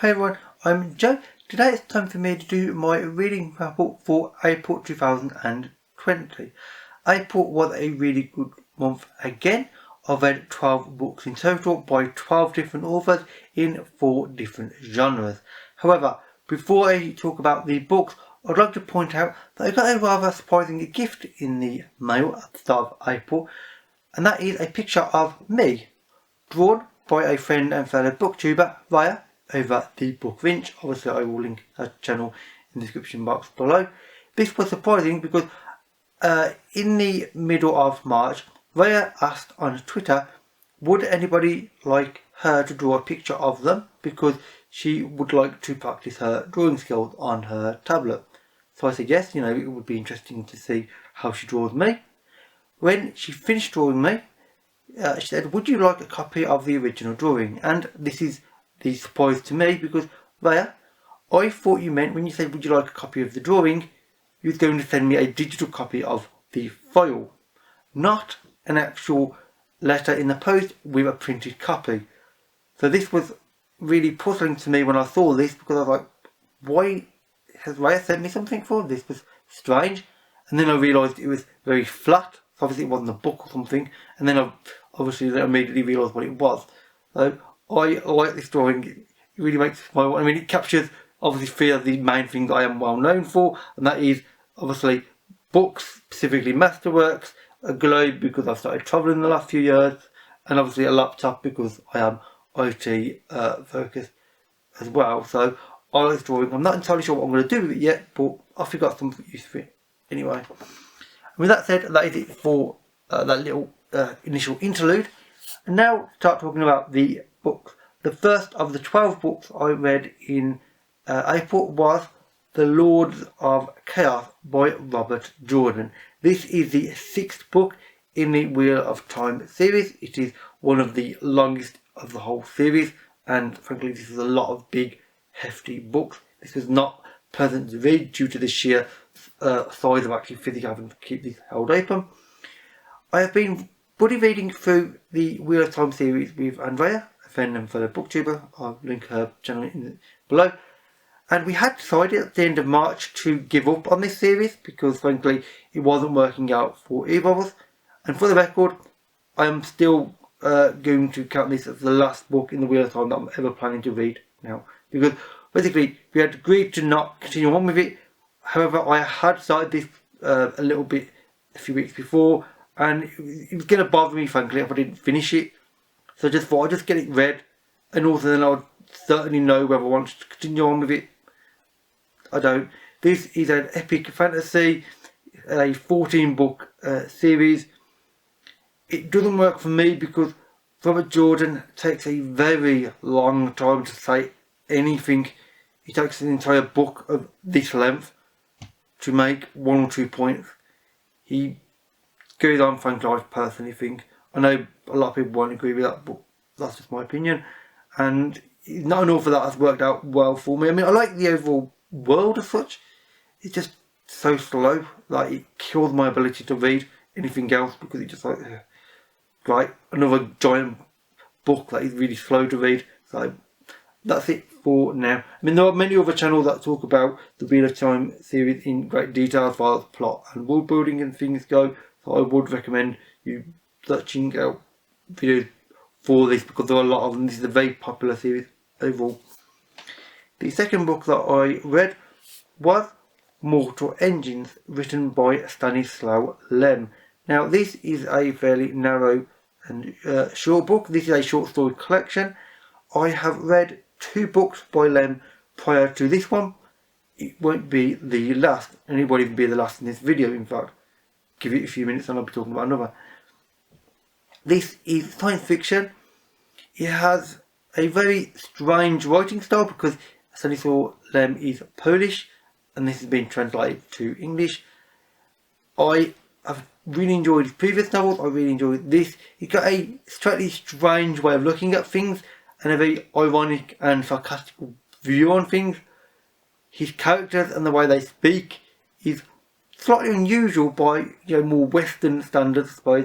Hi everyone, I'm Joe. Today it's time for me to do my reading report for April 2020. April was a really good month again. I've read 12 books in total by 12 different authors in 4 different genres. However, before I talk about the books, I'd like to point out that I got a rather surprising gift in the mail at the start of April, and that is a picture of me, drawn by a friend and fellow booktuber, Raya, over the Book Vinch. Obviously I will link her channel in the description box below. This was surprising because in the middle of March, Raya asked on Twitter, would anybody like her to draw a picture of them, because she would like to practice her drawing skills on her tablet. So I said yes, it would be interesting to see how she draws me. When she finished drawing me, she said, would you like a copy of the original drawing? And this is the surprise to me, because Raya, I thought you meant when you said would you like a copy of the drawing, you was going to send me a digital copy of the file, not an actual letter in the post with a printed copy. So this was really puzzling to me when I saw this, because I was like, why has Raya sent me something for? This was strange. And then I realised it was very flat, so obviously it wasn't a book or something, and then I immediately realised what it was. So I like this drawing. It really makes me smile. I mean, it captures obviously 3 of the main things I am well known for, and that is obviously books, specifically masterworks, a globe because I've started travelling in the last few years, and obviously a laptop because I am IT focused as well. So I like this drawing. I'm not entirely sure what I'm going to do with it yet, but I think I've got something useful anyway. And with that said, that is it for that little initial interlude. And now start talking about the books. The first of the 12 books I read in April was The Lords of Chaos by Robert Jordan. This is the 6th book in the Wheel of Time series. It is one of the longest of the whole series, and frankly this is a lot of big hefty books. This was not pleasant to read due to the sheer size of actually physically having to keep this held open. I have been buddy reading through the Wheel of Time series with Andrea, a friend and fellow booktuber. I'll link her channel below. And we had decided at the end of March to give up on this series because frankly it wasn't working out for either of us. And for the record, I am still going to count this as the last book in the Wheel of Time that I'm ever planning to read now. Because basically we had agreed to not continue on with it. However, I had started this a little bit a few weeks before, and it was going to bother me frankly if I didn't finish it. So I just thought I'd just get it read, and also then I would certainly know whether I wanted to continue on with it. I don't. This is an epic fantasy, a 14 book series. It doesn't work for me because Robert Jordan takes a very long time to say anything. It takes an entire book of this length to make 1 or 2 points. He goes on, frankly, I personally think. I know a lot of people won't agree with that, but that's just my opinion. And not an author that has worked out well for me. I mean, I like the overall world as such. It's just so slow. Like, it kills my ability to read anything else because it's just like, right, another giant book that is really slow to read. So that's it for now. I mean, there are many other channels that talk about the Wheel of Time series in great detail as far as plot and world building and things go. So I would recommend you searching out videos for this because there are a lot of them. This is a very popular series overall. The second book that I read was Mortal Engines, written by Stanislaw Lem. Now this is a fairly narrow and short book. This is a short story collection. I have read 2 books by Lem prior to this one. It won't be the last, and it won't even be the last in this video. In fact, give it a few minutes and I'll be talking about another. This is science fiction. It has a very strange writing style because Stanislaw Lem is Polish and this has been translated to English. I have really enjoyed his previous novels. I really enjoyed this. He's got a slightly strange way of looking at things and a very ironic and sarcastical view on things. His characters and the way they speak is slightly unusual by more Western standards, by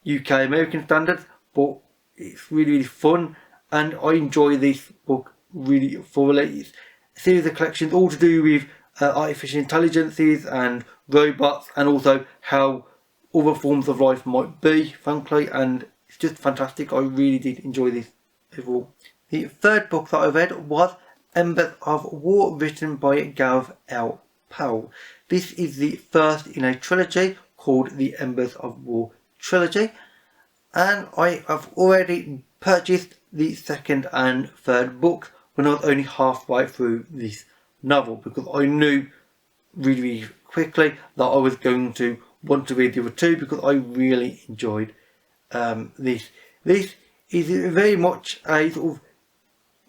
UK American standards, but it's really, really fun and I enjoy this book really thoroughly. It's a series of collections all to do with artificial intelligences and robots, and also how other forms of life might be, frankly, and it's just fantastic. I really did enjoy this overall. The third book that I read was Ember of War, written by Gareth L. Powell. This is the first in a trilogy called the Embers of War trilogy, and I have already purchased the second and third books when I was only halfway through this novel, because I knew really quickly that I was going to want to read the other two because I really enjoyed this. This is very much a sort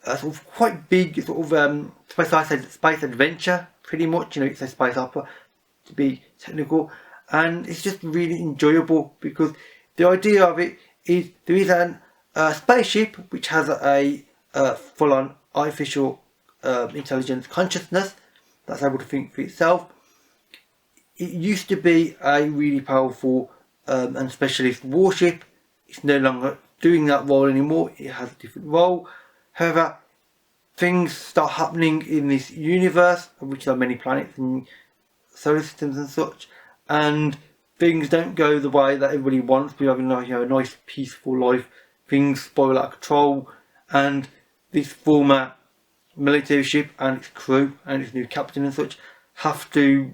of quite big sort of space adventure, pretty much. You know, it's a space opera to be technical, and it's just really enjoyable because the idea of it is there is a spaceship which has a full-on artificial intelligence consciousness that's able to think for itself. It used to be a really powerful and specialist warship. It's no longer doing that role anymore. It has a different role. However, things start happening in this universe, which there are many planets and solar systems and such, and things don't go the way that everybody wants. We're having a nice peaceful life. Things spiral out of control, and this former military ship and its crew and its new captain and such have to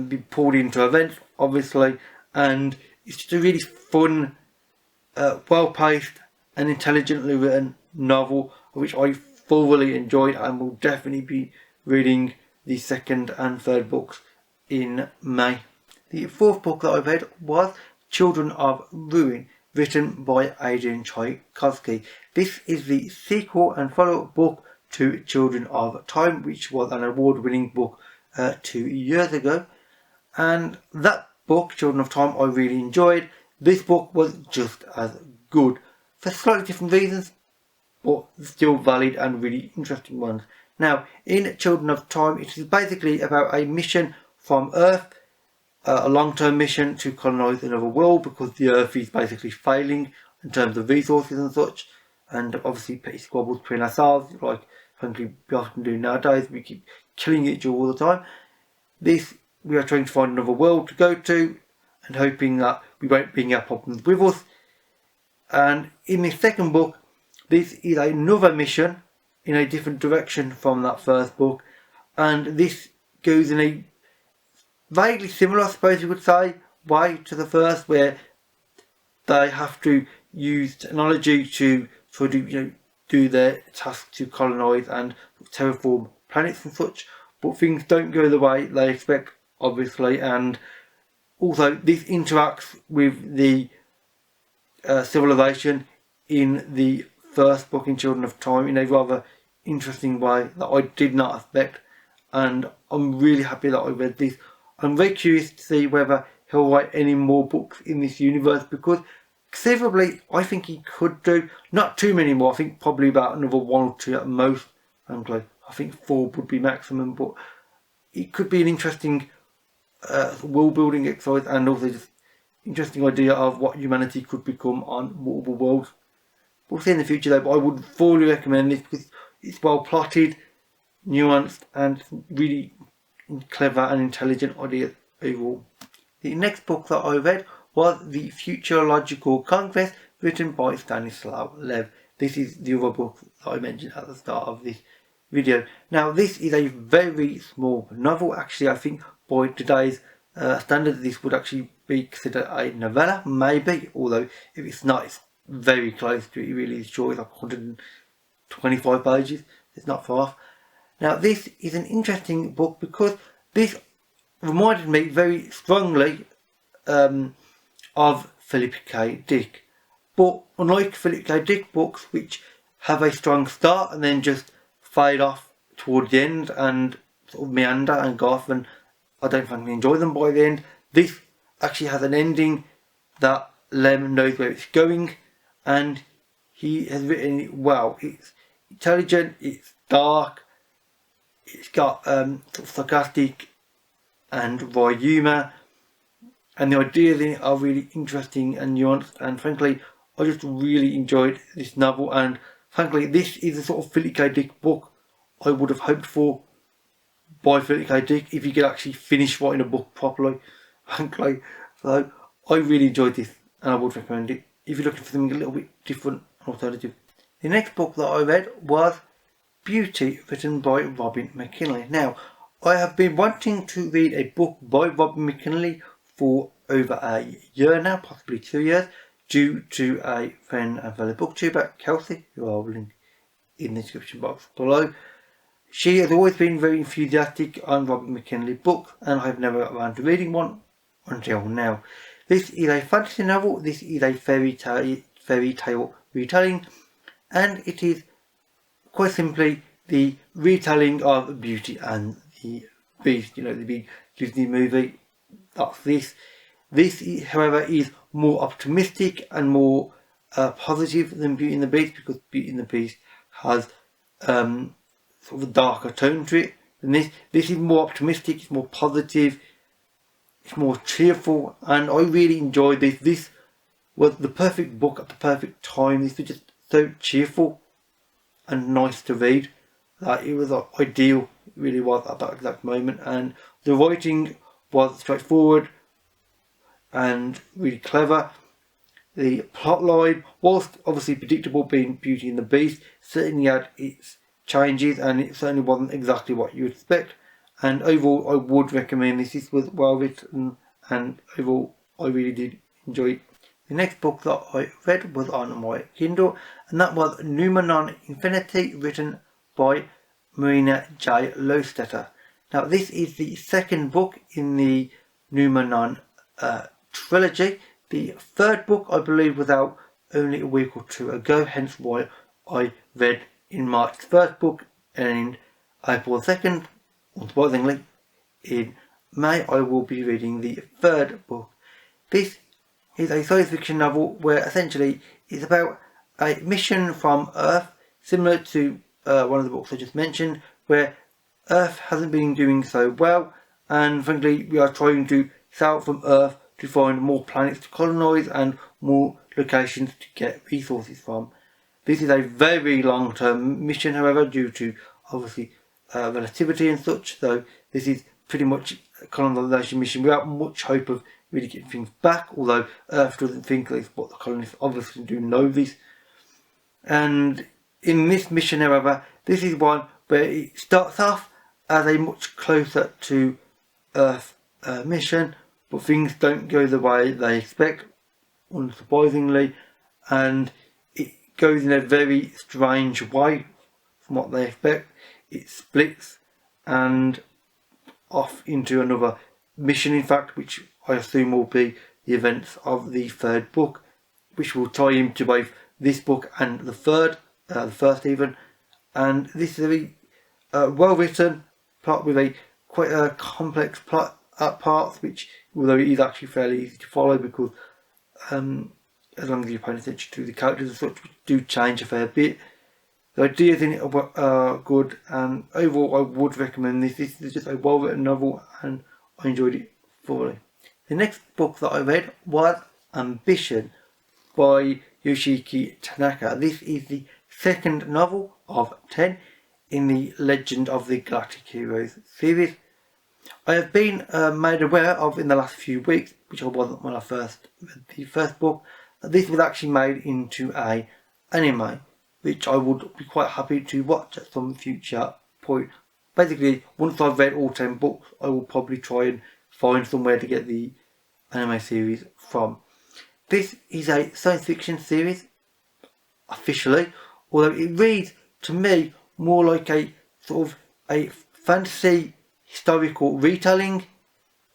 be pulled into events, obviously, and it's just a really fun, well-paced and intelligently written novel, which I thoroughly enjoyed and will definitely be reading the second and third books in May. The fourth book that I read was Children of Ruin, written by Adrian Tchaikovsky. This is the sequel and follow-up book to Children of Time, which was an award-winning book 2 years ago, and that book, Children of Time, I really enjoyed. This book was just as good for slightly different reasons, but still valid and really interesting ones. Now, in Children of Time, it is basically about a mission from Earth, a long-term mission to colonise another world, because the Earth is basically failing in terms of resources and such, and obviously petty squabbles between ourselves, like frankly we often do nowadays. We keep killing each other all the time. We are trying to find another world to go to and hoping that we won't bring our problems with us. And in the second book, this is another mission in a different direction from that first book, and this goes in a vaguely similar, I suppose you would say, way to the first, where they have to use technology to sort of do their task to colonise and terraform planets and such, but things don't go the way they expect, obviously, and also this interacts with the civilization in the first book in Children of Time in a rather interesting way that I did not expect, and I'm really happy that I read this. I'm very curious to see whether he'll write any more books in this universe, because conceivably I think he could do not too many more. I think probably about another 1 or 2 at most, frankly. I think 4 would be maximum, but it could be an interesting world building exercise, and also just interesting idea of what humanity could become on multiple worlds. We'll see in the future though, but I would fully recommend this because it's well plotted, nuanced, and really clever and intelligent ideas overall. The next book that I read was the Futurological Conquest, written by Stanislaw. This is the other book that I mentioned at the start of this video. Now this is a very small novel. Actually, I think by today's standards this would actually be considered a novella, maybe, although if it's not, it's very close to it. It really is short. It's like 125 pages. It's not far off. Now this is an interesting book because this reminded me very strongly of Philip K. Dick, but unlike Philip K. Dick books, which have a strong start and then just fade off towards the end and sort of meander and go off, and I don't frankly enjoy them by the end, this actually has an ending that Lem knows where it's going, and he has written it well. It's intelligent, it's dark, it's got sort of sarcastic and wry humour, and the ideas in it are really interesting and nuanced, and frankly I just really enjoyed this novel, and frankly, this is the sort of Philip K. Dick book I would have hoped for by Philip K. Dick if he could actually finish writing a book properly. Frankly, so I really enjoyed this and I would recommend it if you're looking for something a little bit different and alternative. The next book that I read was Beauty, written by Robin Mckinley. Now, I have been wanting to read a book by Robin Mckinley for over a year now, possibly 2 years, due to a friend and fellow booktuber, Kelsey, who I'll link in the description box below. She has always been very enthusiastic on Robin Mckinley books, and I have never got around to reading one until now. This is a fantasy novel, this is a fairy tale retelling, and it is quite simply the retelling of Beauty and the Beast, the big Disney movie. That's this. This, however, is more optimistic and more positive than Beauty and the Beast, because Beauty and the Beast has sort of a darker tone to it than this. This is more optimistic, it's more positive, it's more cheerful, and I really enjoyed this. This was the perfect book at the perfect time. This was just so cheerful and nice to read that it was ideal. It really was at that exact moment, and the writing was straightforward and really clever. The plot line, whilst obviously predictable, being Beauty and the Beast, certainly had its changes, and it certainly wasn't exactly what you would expect. And overall, I would recommend this. This was well written, and overall, I really did enjoy it. The next book that I read was on my Kindle, and that was Noumenon Infinite, written by Marina J. Lostetter. Now, this is the second book in the Noumenon trilogy. The third book, I believe, was out only a week or two ago, hence why I read in March the first book, and April 2nd, unsurprisingly, in May I will be reading the third book. This is a science fiction novel where essentially it's about a mission from Earth, similar to one of the books I just mentioned, where Earth hasn't been doing so well, and frankly we are trying to sail from Earth to find more planets to colonise and more locations to get resources from. This is a very long-term mission, however, due to obviously relativity and such, so this is pretty much a colonisation mission without much hope of really getting things back, although Earth doesn't think this, but the colonists obviously do know this. And in this mission, however, this is one where it starts off as a much closer to Earth mission, but things don't go the way they expect, unsurprisingly, and it goes in a very strange way from what they expect. It splits and off into another mission, in fact, which I assume will be the events of the third book, which will tie into both this book and the first even. And this is a well written plot with a quite a complex plot at parts, which, although it is actually fairly easy to follow, because as long as you're paying attention to the characters and such, which do change a fair bit. The ideas in it are good, and overall I would recommend this. This is just a well written novel and I enjoyed it thoroughly. The next book that I read was Ambition by Yoshiki Tanaka. This is the second novel of 10 in the Legend of the Galactic Heroes series. I have been made aware of in the last few weeks, which I wasn't when I first read the first book, that this was actually made into an anime, which I would be quite happy to watch at some future point. Basically, once I've read all 10 books, I will probably try and find somewhere to get the anime series from. This is a science fiction series, officially, although it reads to me more like a sort of a fantasy historical retelling,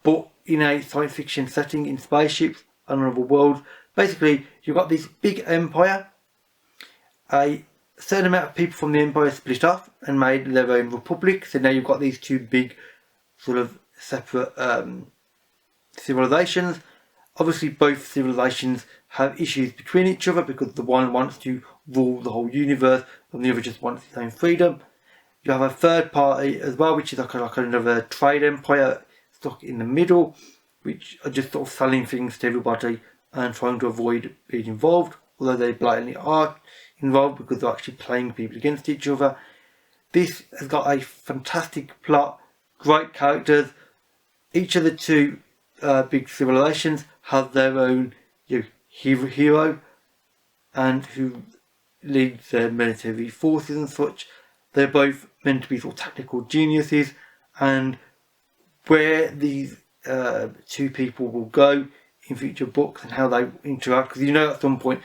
but in a science fiction setting, in spaceships and another world. Basically, you've got this big empire. A certain amount of people from the empire split off and made their own republic, so now you've got these two big sort of separate civilizations. Obviously both civilizations have issues between each other, because the one wants to rule the whole universe and the other just wants its own freedom. You have a third party as well, which is like another trade empire stuck in the middle, which are just sort of selling things to everybody and trying to avoid being involved, although they blatantly are involved because they're actually playing people against each other. This has got a fantastic plot, great characters. Each of the two big civilizations have their own hero, and who leads their military forces and such. They're both meant to be sort of tactical geniuses, and where these two people will go in future books and how they interact, because at some point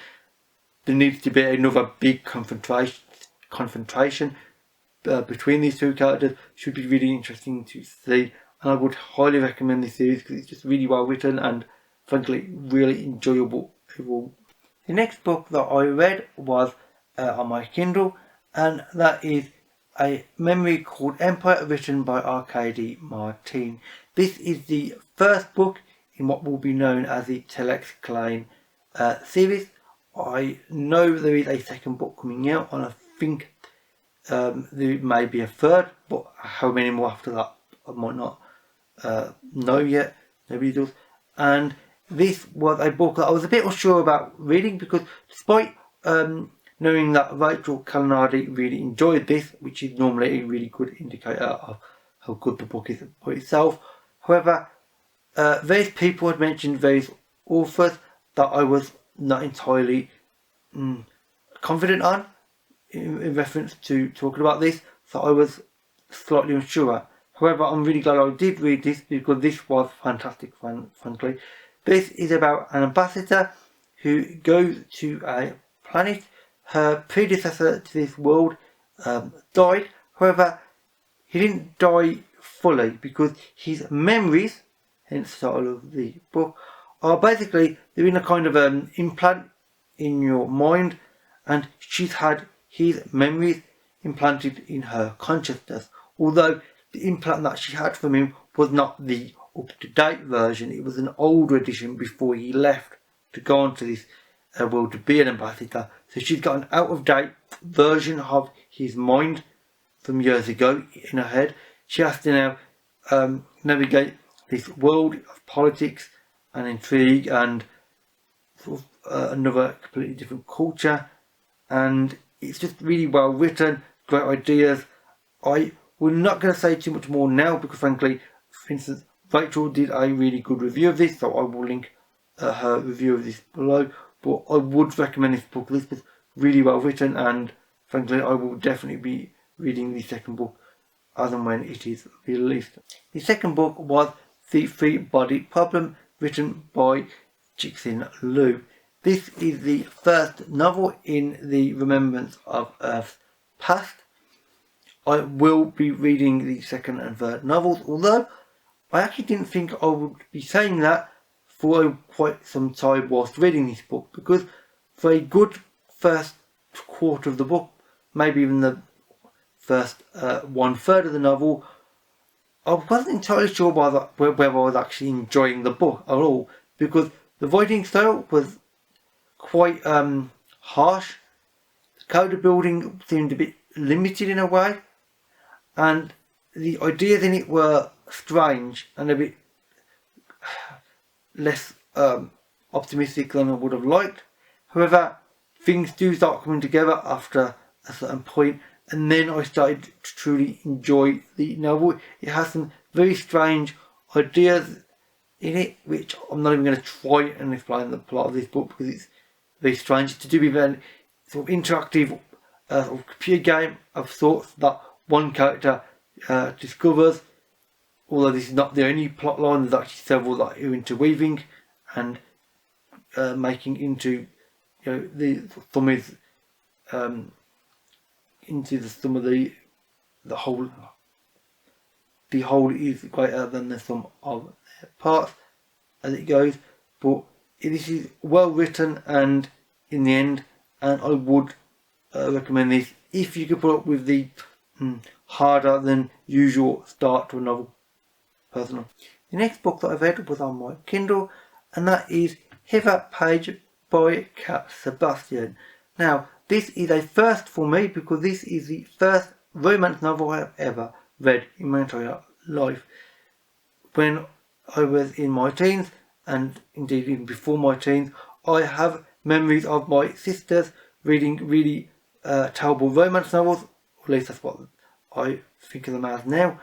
there needs to be another big confrontation between these two characters. Should be really interesting to see, and I would highly recommend this series because it's just really well written and frankly really enjoyable overall. The next book that I read was on my Kindle, and that is a memory called Empire, written by Arkady Martine. This is the first book in what will be known as the Tchaikovsky series. I know there is a second book coming out, and I think there may be a third, but how many more after that I might not know yet. Nobody does. And this was a book that I was a bit unsure about reading, because despite knowing that Rachel Calinardi really enjoyed this, which is normally a really good indicator of how good the book is by itself. However, various people had mentioned various authors that I was not entirely confident on in reference to talking about this, so I was slightly unsure. However, I'm really glad I did read this because this was fantastic, frankly. This is about an ambassador who goes to a planet. Her predecessor to this world died. However, he didn't die fully because his memories, hence the title of the book, are basically, they're in a kind of implant in your mind, and she's had his memories implanted in her consciousness. Although the implant that she had from him was not the up-to-date version, it was an older edition before he left to go on to this world to be an ambassador. So she's got an out-of-date version of his mind from years ago in her head. She has to now navigate this world of politics and intrigue and sort of another completely different culture, and it's just really well written, great ideas. I we're not going to say too much more now because frankly, for instance, Rachel did a really good review of this, so I will link her review of this below. But I would recommend this book. This was really well written, and frankly I will definitely be reading the second book as and when it is released. The second book was The Three-Body Problem, written by Cixin. This is the first novel in the Remembrance of Earth's Past. I will be reading the second and third novels, although I actually didn't think I would be saying that for quite some time whilst reading this book, because for a good first quarter of the book, maybe even the first 1/3 of the novel, I wasn't entirely sure whether I was actually enjoying the book at all, because the writing style was quite harsh. The character building seemed a bit limited in a way, and the ideas in it were strange and a bit less optimistic than I would have liked. However, things do start coming together after a certain point, and then I started to truly enjoy the novel. It has some very strange ideas in it, which I'm not even going to try and explain the plot of this book because it's very strange. It's to do with an sort of interactive sort of computer game of sorts that one character discovers. Although this is not the only plot line, there's actually several that are interweaving and making into, the sum is into the sum of the whole. The whole is greater than the sum of their parts as it goes. But this is well written, and in the end, and I would recommend this if you could put up with the harder than usual start to a novel. Personal. The next book that I read was on my Kindle, and that is Hither Page by Sebastian. Now, this is a first for me because this is the first romance novel I have ever read in my entire life. When I was in my teens, and indeed even before my teens, I have memories of my sisters reading really terrible romance novels, or at least that's what I think of them as now,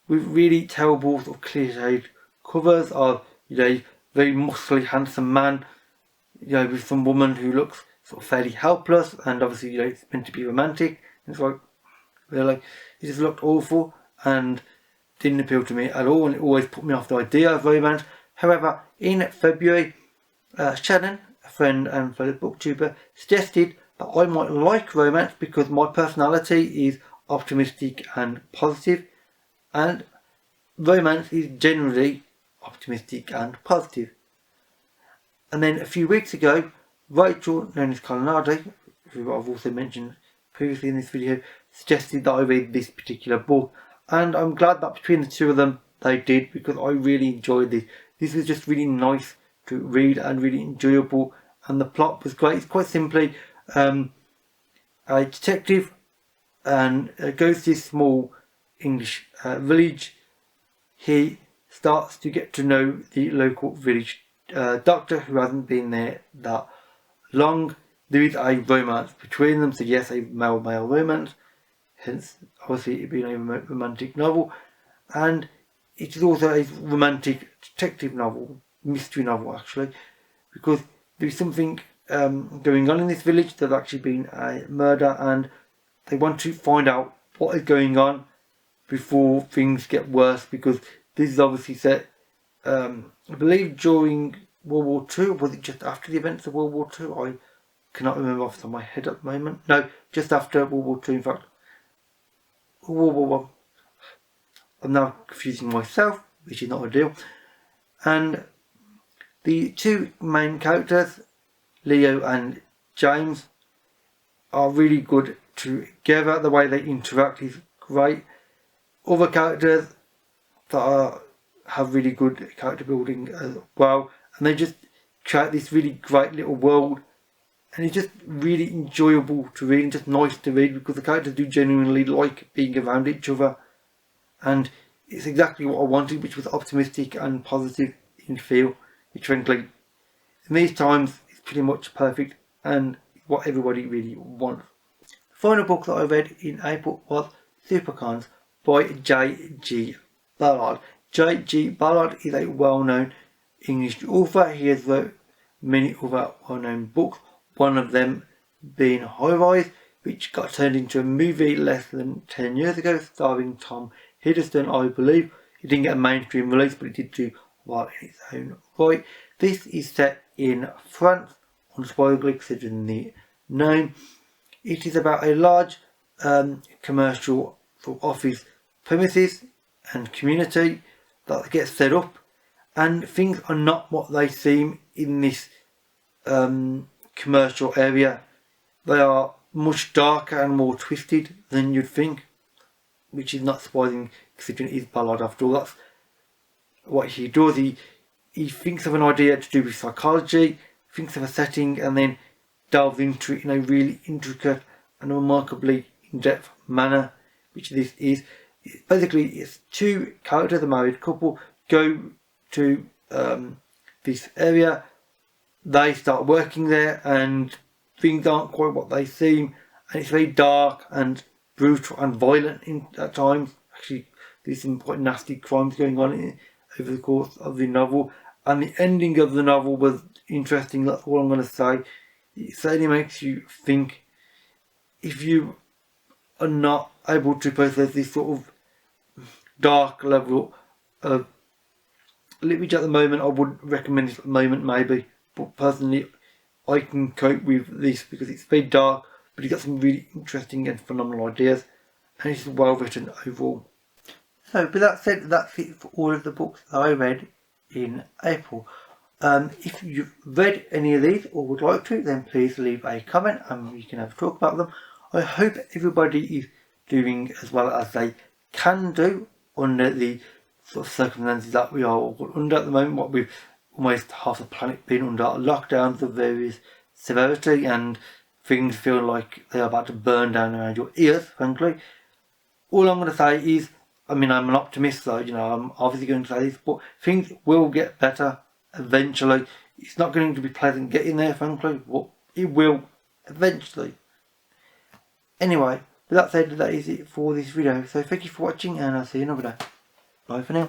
with really terrible sort of cliched covers of, you know, very muscly, handsome man, you know, with some woman who looks sort of fairly helpless, and obviously, you know, it's meant to be romantic. It's like, really, it just looked awful and didn't appeal to me at all, and it always put me off the idea of romance. However, in February, Shannon, a friend and fellow booktuber, suggested that I might like romance because my personality is optimistic and positive, and romance is generally optimistic and positive. And then a few weeks ago, Rachel, known as Arkady, who I've also mentioned previously in this video, suggested that I read this particular book, and I'm glad that between the two of them they did, because I really enjoyed this. This was just really nice to read and really enjoyable, and the plot was great. It's quite simply a detective and goes to this small English village. He starts to get to know the local village doctor, who hasn't been there that long. There is a romance between them, so yes, a male-male romance, hence obviously it being a romantic novel, and it is also a romantic detective novel, mystery novel actually, because there is something going on in this village. There's actually been a murder, and they want to find out what is going on before things get worse, because this is obviously set, I believe, during World War II. Was it just after the events of World War II? I cannot remember off the top of my head at the moment. No, just after World War II, in fact. World War I. I'm now confusing myself, which is not ideal. And the two main characters, Leo and James, are really good together. The way they interact is great. Other characters that have really good character building as well, and they just create this really great little world, and it's just really enjoyable to read and just nice to read, because the characters do genuinely like being around each other, and it's exactly what I wanted, which was optimistic and positive in feel, which frankly in these times is pretty much perfect and what everybody really wants. The final book that I read in April was Pecans by J.G. Ballard. J.G. Ballard is a well-known English author. He has wrote many other well-known books, one of them being High Rise, which got turned into a movie less than 10 years ago, starring Tom Hiddleston, I believe. It didn't get a mainstream release, but it did do well in its own right. This is set in France, unspoiledly considering the name. It is about a large commercial office premises and community that gets set up, and things are not what they seem in this commercial area. They are much darker and more twisted than you'd think, which is not surprising considering it is Ballard after all. That's what he does. He thinks of an idea to do with psychology, thinks of a setting, and then delves into it in a really intricate and remarkably in-depth manner, which this is. Basically, it's two characters, a married couple, go to this area. They start working there, and things aren't quite what they seem, and it's very dark and brutal and violent at times. Actually, there's some quite nasty crimes going on over the course of the novel, and the ending of the novel was interesting. That's all I'm going to say. It certainly makes you think. If you are not able to process this sort of dark level of literature at the moment, I wouldn't recommend it at the moment, maybe, but personally I can cope with this because it's very dark, but it's got some really interesting and phenomenal ideas, and it's well written overall. So with that said, that's it for all of the books that I read in April. If you've read any of these or would like to, then please leave a comment and we can have a talk about them. I hope everybody is doing as well as they can do under the sort of circumstances that we are all under at the moment, what with almost half the planet being under lockdowns of various severity, and things feel like they are about to burn down around your ears, frankly. All I'm going to say is, I mean, I'm an optimist, so, you know, I'm obviously going to say this, but things will get better eventually. It's not going to be pleasant getting there, frankly, but it will eventually. Anyway, with that said, that is it for this video. So thank you for watching, and I'll see you another day. Bye for now.